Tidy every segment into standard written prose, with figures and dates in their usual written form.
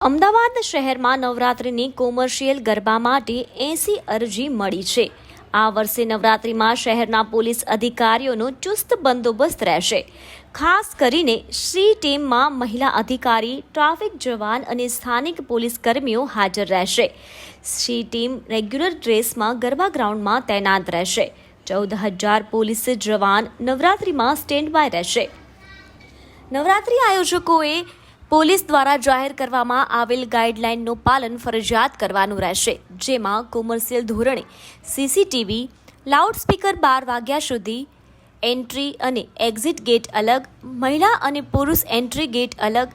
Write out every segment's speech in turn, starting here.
અમદાવાદ શહેરમાં નવરાત્રિની કોમર્શિયલ ગરબા માટે 80 અરજી મળી છે। આ વર્ષે નવરાત્રિમાં શહેરના પોલીસ અધિકારીઓનો ચુસ્ત બંદોબસ્ત રહેશે। ખાસ કરીને શ્રી ટીમમાં મહિલા અધિકારી, ટ્રાફિક જવાન અને સ્થાનિક પોલીસ કર્મીઓ હાજર રહેશે। શ્રી ટીમ રેગ્યુલર ડ્રેસમાં ગરબા ગ્રાઉન્ડમાં તૈનાત રહેશે। 14,000 પોલીસ જવાન નવરાત્રિમાં સ્ટેન્ડ બાય રહેશે। નવરાત્રિ આયોજકોએ પોલીસ દ્વારા જાહેર કરવામાં આવેલ ગાઈડલાઇનનું પાલન ફરજિયાત કરવાનું રહેશે, જેમાં કોમર્શિયલ ધોરણે સીસીટીવી, લાઉડસ્પીકર 12 વાગ્યા સુધી, એન્ટ્રી અને એક્ઝિટ ગેટ અલગ, મહિલા અને પુરુષ એન્ટ્રી ગેટ અલગ,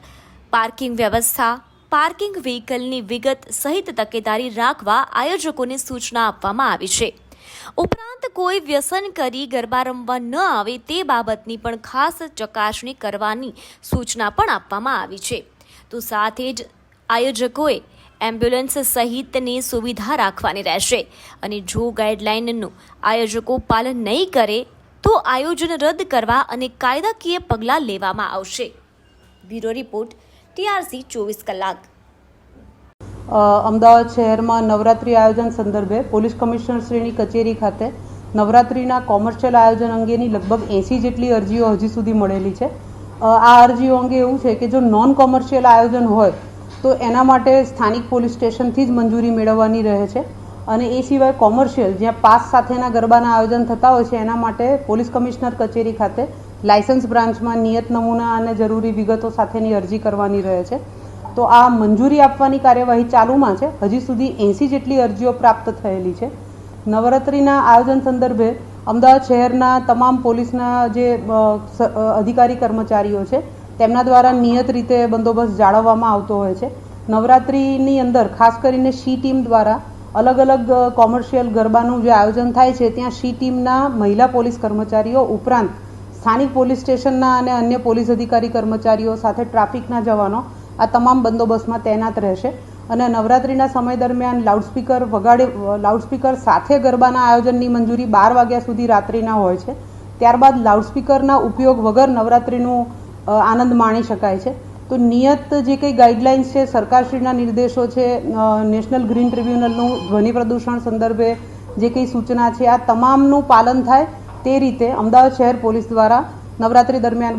પાર્કિંગ વ્યવસ્થા, પાર્કિંગ વ્હીકલની વિગત સહિત તકેદારી રાખવા આયોજકોને સૂચના આપવામાં આવી છે। ઉપરાંત કોઈ વ્યસન કરી ગરબા રમવા ન આવે તે બાબતની પણ ખાસ ચકાસણી કરવાની સૂચના પણ આપવામાં આવી છે। તો સાથે જ આયોજકોએ એમ્બ્યુલન્સ સહિતની સુવિધા રાખવાની રહેશે અને જો ગાઈડલાઇનનું આયોજકો પાલન નહીં કરે તો આયોજન રદ કરવા અને કાયદાકીય પગલાં લેવામાં આવશે। બ્યુરો રિપોર્ટ, TRC 24 કલાક। અમદાવાદ શહેરમાં નવરાત્રિ આયોજન સંદર્ભે પોલીસ કમિશનર શ્રીની કચેરી ખાતે નવરાત્રિના કોમર્શિયલ આયોજન અંગેની લગભગ 80 જેટલી અરજીઓ હજી સુધી મળેલી છે। આ અરજીઓ અંગે એવું છે કે જો નોન કોમર્શિયલ આયોજન હોય તો એના માટે સ્થાનિક પોલીસ સ્ટેશનથી જ મંજૂરી મેળવવાની રહે છે અને એ સિવાય કોમર્શિયલ જ્યાં પાસ સાથેના ગરબાના આયોજન થતા હોય છે એના માટે પોલીસ કમિશનર કચેરી ખાતે લાયસન્સ બ્રાન્ચમાં નિયત નમૂના અને જરૂરી વિગતો સાથેની અરજી કરવાની રહે છે। તો આ મંજૂરી આપવાની કાર્યવાહી ચાલુમાં છે। હજી સુધી 80 જેટલી અરજીઓ પ્રાપ્ત થયેલી છે। નવરાત્રિના આયોજન સંદર્ભે અમદાવાદ શહેરના તમામ પોલીસના જે અધિકારી કર્મચારીઓ છે તેમના દ્વારા નિયત રીતે બંદોબસ્ત જાળવવામાં આવતો હોય છે। નવરાત્રિની અંદર ખાસ કરીને શી ટીમ દ્વારા અલગ અલગ કોમર્શિયલ ગરબાનું જે આયોજન થાય છે ત્યાં શી ટીમના મહિલા પોલીસ કર્મચારીઓ ઉપરાંત સ્થાનિક પોલીસ સ્ટેશનના અને અન્ય પોલીસ અધિકારી કર્મચારીઓ સાથે ટ્રાફિકના જવાનો આ તમામ બંદોબસ્તમાં તૈનાત રહેશે અને નવરાત્રિના સમય દરમિયાન લાઉડસ્પીકર સાથે ગરબાના આયોજનની મંજૂરી 12 વાગ્યા સુધી રાત્રિના હોય છે। ત્યારબાદ લાઉડસ્પીકરના ઉપયોગ વગર નવરાત્રિનું આનંદ માણી શકાય છે। તો નિયત જે કંઈ ગાઈડલાઇન્સ છે, સરકારશ્રીના નિર્દેશો છે, નેશનલ ગ્રીન ટ્રિબ્યુનલનું ધ્વનિ પ્રદૂષણ સંદર્ભે જે કંઈ સૂચના છે, આ તમામનું પાલન થાય તે રીતે અમદાવાદ શહેર પોલીસ દ્વારા નવરાત્રિ દરમિયાન